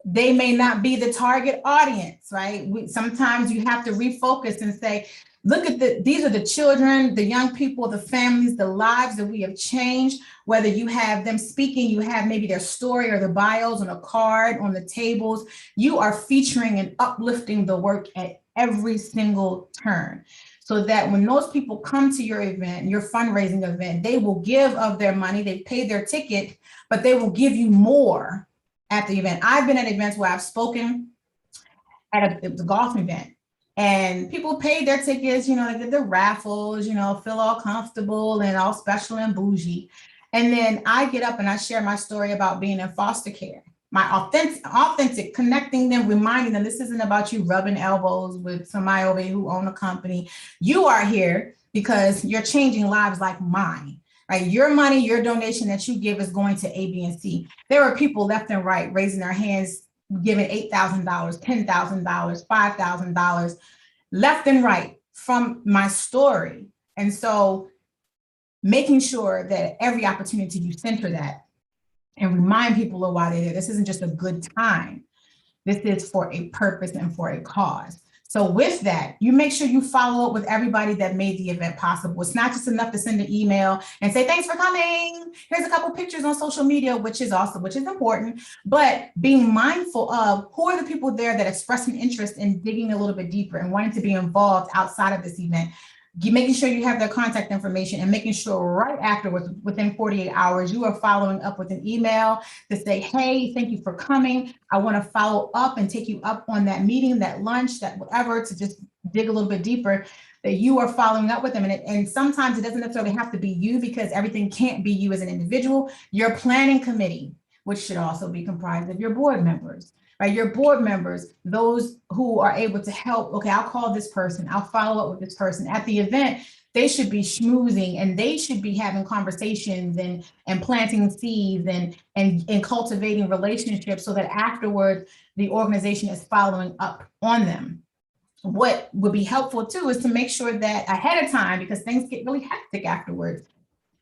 They may not be the target audience, right? Sometimes you have to refocus and say, look at these are the children, the young people, the families, the lives that we have changed. Whether you have them speaking, you have maybe their story or the bios on a card, on the tables. You are featuring and uplifting the work at every single turn, so that when those people come to your event, your fundraising event, they will give of their money. They pay their ticket, but they will give you more at the event. I've been at events where I've spoken at a golf event, and people paid their tickets, they get the raffles, feel all comfortable and all special and bougie. And then I get up and I share my story about being in foster care. authentic, connecting them, reminding them this isn't about you rubbing elbows with somebody over who own a company. You are here because you're changing lives like mine, right? Your money, your donation that you give is going to A, B, and C. There are people left and right raising their hands, giving $8,000, $10,000, $5,000 left and right from my story. And so making sure that every opportunity you center that and remind people of why they're there. This isn't just a good time. This is for a purpose and for a cause. So with that, you make sure you follow up with everybody that made the event possible. It's not just enough to send an email and say, thanks for coming. Here's a couple pictures on social media, which is important, but being mindful of who are the people there that express an interest in digging a little bit deeper and wanting to be involved outside of this event. Making sure you have their contact information and making sure right afterwards, within 48 hours, you are following up with an email to say, hey, thank you for coming. I want to follow up and take you up on that meeting, that lunch, that whatever, to just dig a little bit deeper, that you are following up with them. And sometimes it doesn't necessarily have to be you, because everything can't be you as an individual. Your planning committee, which should also be comprised of your board members. Right, your board members, those who are able to help. Okay, I'll call this person, I'll follow up with this person. At the event, they should be schmoozing and they should be having conversations and planting seeds and cultivating relationships so that afterwards the organization is following up on them. What would be helpful too is to make sure that ahead of time, because things get really hectic afterwards.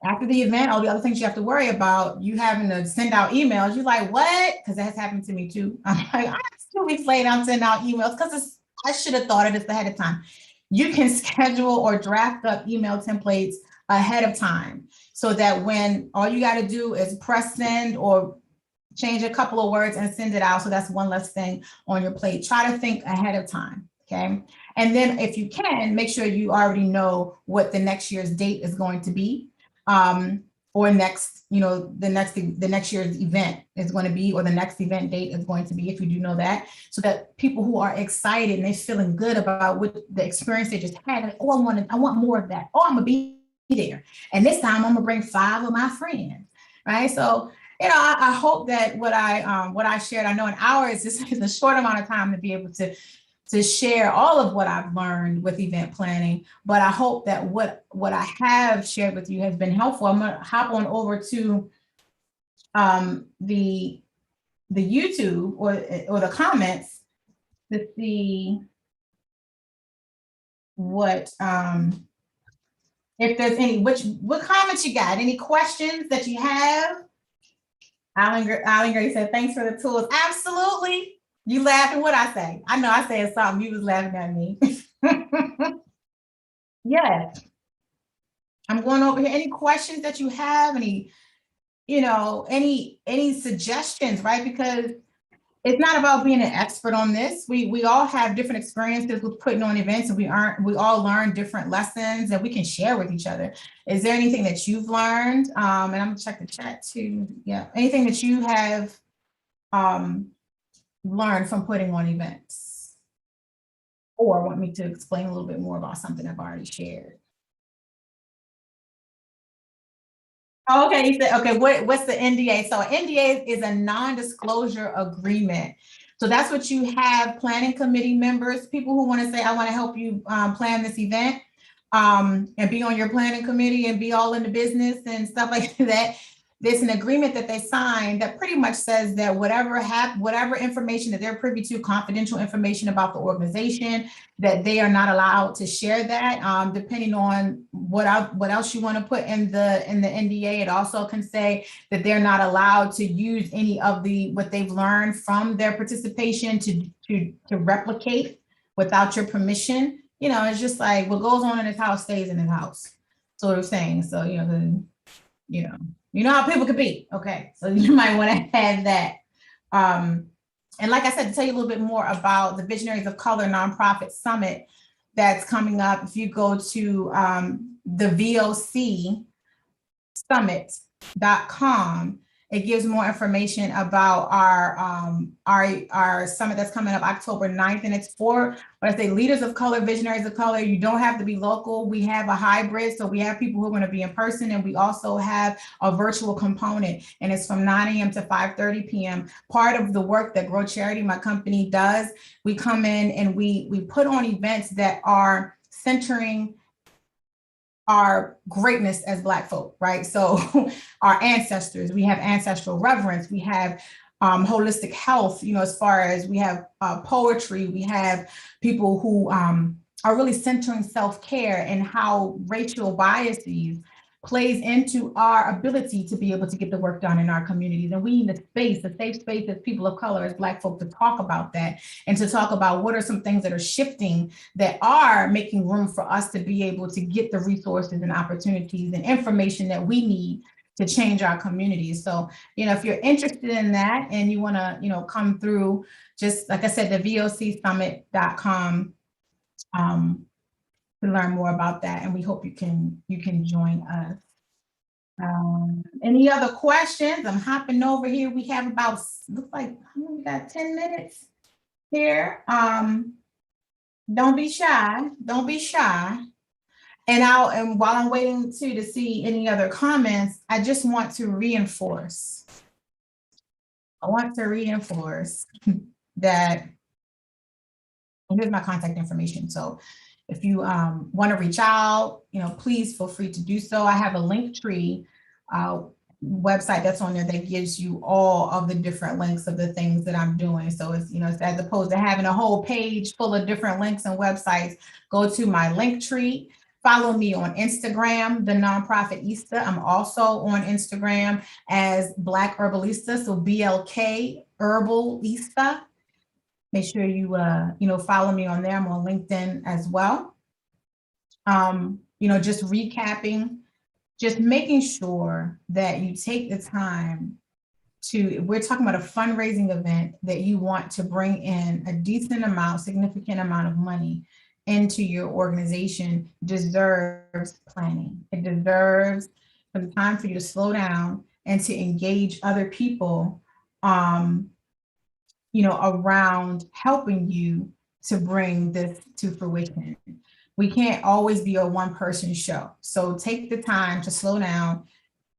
After the event, all the other things you have to worry about, you having to send out emails. You're like, what? Because that has happened to me too. I'm like, 2 weeks later, I'm sending out emails because I should have thought of this ahead of time. You can schedule or draft up email templates ahead of time so that when all you got to do is press send or change a couple of words and send it out. So that's one less thing on your plate. Try to think ahead of time. Okay. And then if you can, make sure you already know what the next year's date is going to be. Or next, the next year's event is going to be, or the next event date is going to be, if you do know that, so that people who are excited and they're feeling good about what the experience they just had, like, oh, I want more of that. Oh, I'm gonna be there. And this time I'm gonna bring 5 of my friends, right? So, I hope that what I shared, I know an hour is a short amount of time to be able to share all of what I've learned with event planning, but I hope that what I have shared with you has been helpful. I'm gonna hop on over to the YouTube or the comments to see what if there's any, what comments you got, any questions that you have. Alan Gray said, thanks for the tools. Absolutely. You laughing what I say? I know I said something. You was laughing at me. Yes. I'm going over here. Any questions that you have? Any suggestions, right? Because it's not about being an expert on this. We all have different experiences with putting on events, and we all learn different lessons that we can share with each other. Is there anything that you've learned? And I'm gonna check the chat too. Yeah. Anything that you have learn from putting on events, or want me to explain a little bit more about something I've already shared? Okay, you said, okay, what's the NDA? So NDA is a non-disclosure agreement. So that's what you have planning committee members, people who want to say, I want to help you plan this event and be on your planning committee and be all in the business and stuff like that. There's an agreement that they signed that pretty much says that whatever information that they're privy to, confidential information about the organization, that they are not allowed to share that. Depending on what else you want to put in the NDA, it also can say that they're not allowed to use any of what they've learned from their participation to replicate without your permission. It's just like what goes on in his house stays in his house, sort of saying. So you know how people could be. Okay, so you might want to have that. And like I said, to tell you a little bit more about the Visionaries of Color Nonprofit Summit that's coming up, if you go to the VOC summit.com, It gives more information about our summit that's coming up October 9th, and it's for, what I say, leaders of color, visionaries of color. You don't have to be local. We have a hybrid, so we have people who are going to be in person, and we also have a virtual component, and it's from 9 a.m. to 5:30 p.m. Part of the work that Grow Charity, my company, does, we come in and we put on events that are centering our greatness as Black folk, right? So our ancestors, we have ancestral reverence, we have holistic health, you know, as far as we have poetry, we have people who are really centering self-care and how racial biases plays into our ability to be able to get the work done in our communities. And we need a space, a safe space as people of color, as Black folk, to talk about that and to talk about what are some things that are shifting that are making room for us to be able to get the resources and opportunities and information that we need to change our communities. So, you know, if you're interested in that and you want to, you know, come through, just like I said, the vocsummit.com to learn more about that, and we hope you can join us. Any other questions? I'm hopping over here. We have about, looks like we got 10 minutes here. Don't be shy. Don't be shy. And while I'm waiting to see any other comments, I just want to reinforce. That, and here's my contact information. So if you want to reach out, you know, please feel free to do so. I have a Linktree website that's on there that gives you all of the different links of the things that I'm doing. So it's, you know, as opposed to having a whole page full of different links and websites, go to my Linktree. Follow me on Instagram, The Nonprofit Ista. I'm also on Instagram as Black Herbalista, so BLK Herbalista. Make sure you, you know, follow me on there. I'm on LinkedIn as well. You know, just recapping, just making sure that you take the time to, we're talking about a fundraising event that you want to bring in a decent amount, significant amount of money into your organization, deserves planning. It deserves some time for you to slow down and to engage other people, you know, around helping you to bring this to fruition. We can't always be a one-person show. So take the time to slow down,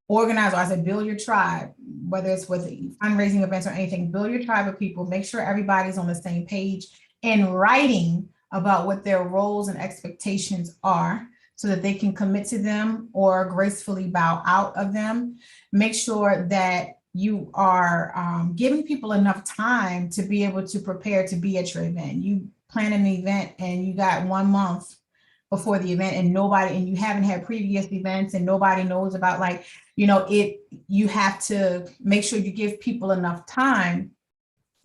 organize, or I said, build your tribe, whether it's with fundraising events or anything, build your tribe of people, make sure everybody's on the same page in writing about what their roles and expectations are so that they can commit to them or gracefully bow out of them. Make sure that you are giving people enough time to be able to prepare to be at your event. You plan an event and you got 1 month before the event and you haven't had previous events and nobody knows about, like, you know, you have to make sure you give people enough time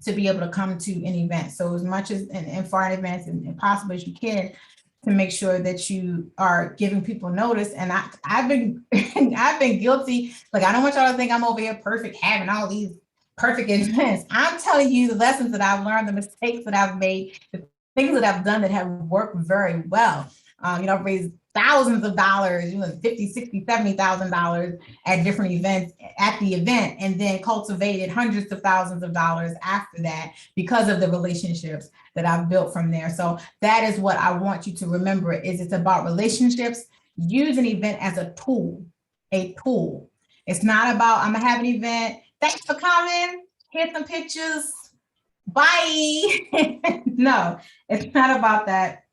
to be able to come to an event. So as much as in far in advance and possible as you can, to make sure that you are giving people notice. And I've been I've been guilty. Like, I don't want y'all to think I'm over here perfect, having all these perfect events. I'm telling you the lessons that I've learned, the mistakes that I've made, the things that I've done that have worked very well. You know, I've raised thousands of dollars, you know, $50,000, $60,000, $70,000 at different events at the event, and then cultivated hundreds of thousands of dollars after that because of the relationships that I've built from there. So that is what I want you to remember, is it's about relationships. Use an event as a tool, It's not about, I'm gonna have an event, thanks for coming, here's some pictures, bye. No, it's not about that.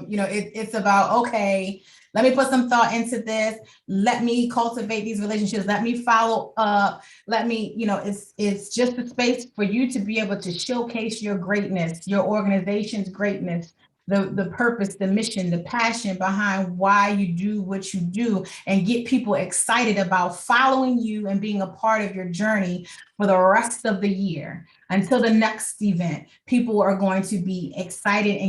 You know, it's about, okay, let me put some thought into this. Let me cultivate these relationships. Let me follow up. Let me, you know, it's just a space for you to be able to showcase your greatness, your organization's greatness, the purpose, the mission, the passion behind why you do what you do, and get people excited about following you and being a part of your journey for the rest of the year. Until the next event, people are going to be excited,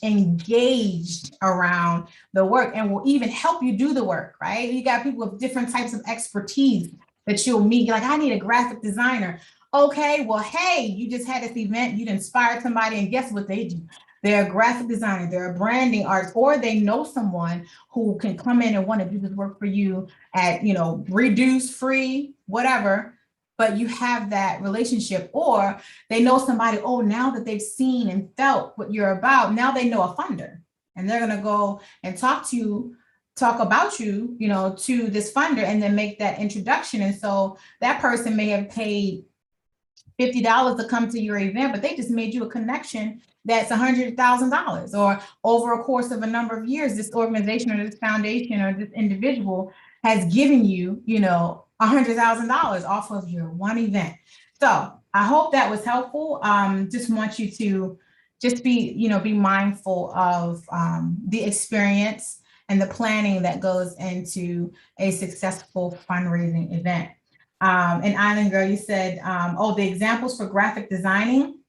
engaged around the work, and will even help you do the work, right? You got people with different types of expertise that you'll meet. You're like, I need a graphic designer. Okay, well, hey, you just had this event, you'd inspired somebody, and guess what they do? they're a graphic designer, they're a branding artist, or they know someone who can come in and want to do this work for you at, you know, reduced, free, whatever, but you have that relationship, or they know somebody, oh, now that they've seen and felt what you're about, now they know a funder and they're going to go and talk about you, you know, to this funder and then make that introduction. And so that person may have paid $50 to come to your event, but they just made you a connection that's $100,000, or over a course of a number of years, this organization or this foundation or this individual has given you, you know, $100,000 off of your one event. So I hope that was helpful. Just want you to just be, you know, be mindful of the experience and the planning that goes into a successful fundraising event. And Island Girl, you said, oh, the examples for graphic designing.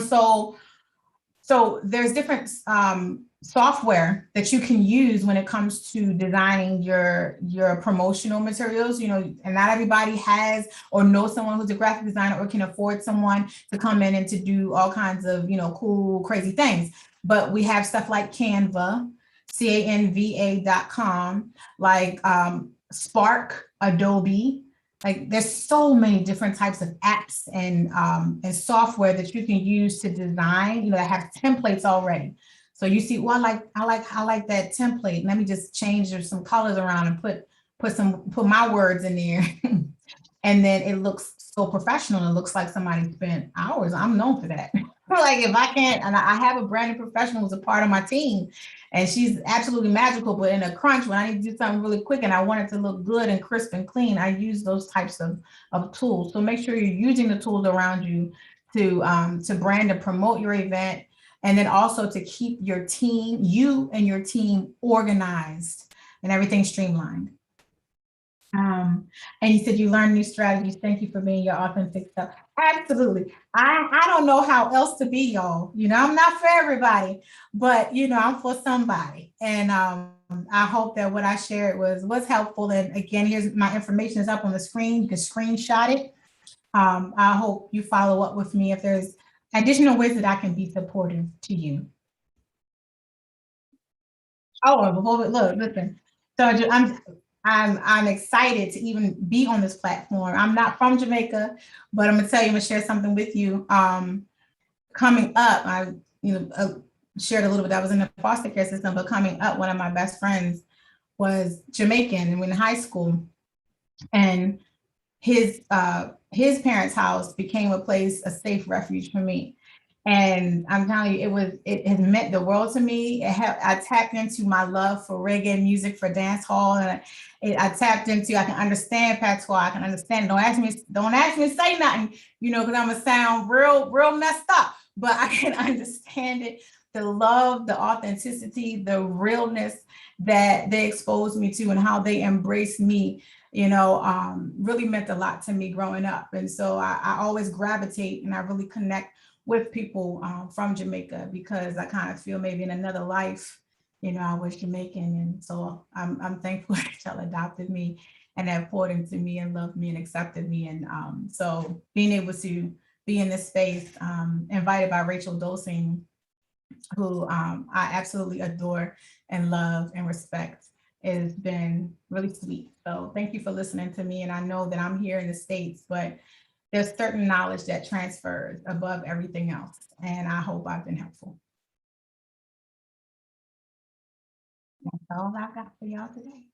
So there's different software that you can use when it comes to designing your promotional materials, you know, and not everybody has or knows someone who's a graphic designer or can afford someone to come in and to do all kinds of, you know, cool, crazy things. But we have stuff like Canva, canva.com, like Spark, Adobe. Like there's so many different types of apps and software that you can use to design, you know, that have templates already. So you see, well, I like that template. Let me just change some colors around and put my words in there. And then it looks so professional. It looks like somebody spent hours. I'm known for that. Like if I can't, and I have a branding professional who's a part of my team, and she's absolutely magical, but in a crunch, when I need to do something really quick and I want it to look good and crisp and clean, I use those types of tools. So make sure you're using the tools around you to brand and promote your event, and then also to keep your team, you and your team organized and everything streamlined. And you said you learned new strategies. Thank you for being your authentic self. Absolutely. I don't know how else to be, y'all. You know, I'm not for everybody, but you know, I'm for somebody. And I hope that what I shared was helpful. And again, here's my information is up on the screen. You can screenshot it. I hope you follow up with me if there's additional ways that I can be supportive to you. Oh, look, listen. So I'm excited to even be on this platform. I'm not from Jamaica, but I'm gonna tell you, I'm gonna share something with you. Coming up, I shared a little bit. I was in the foster care system, but coming up, one of my best friends was Jamaican, and we're in high school, and his parents' house became a safe refuge for me. And I'm telling you, it has meant the world to me. I tapped into my love for reggae music, for dance hall, and I tapped into, I can understand patois, I can understand. Don't ask me to say nothing, you know, because I'm gonna sound real messed up. But I can understand it, the love, the authenticity, the realness that they exposed me to, and how they embraced me, you know, really meant a lot to me growing up. And so I always gravitate and I really connect with people from Jamaica, because I kind of feel maybe in another life, you know, I was Jamaican. And so I'm thankful that y'all adopted me and have poured into me and loved me and accepted me. And so being able to be in this space, invited by Rachel Dosing, who I absolutely adore and love and respect, has been really sweet. So thank you for listening to me. And I know that I'm here in the States, but there's certain knowledge that transfers above everything else. And I hope I've been helpful. That's all I've got for y'all today.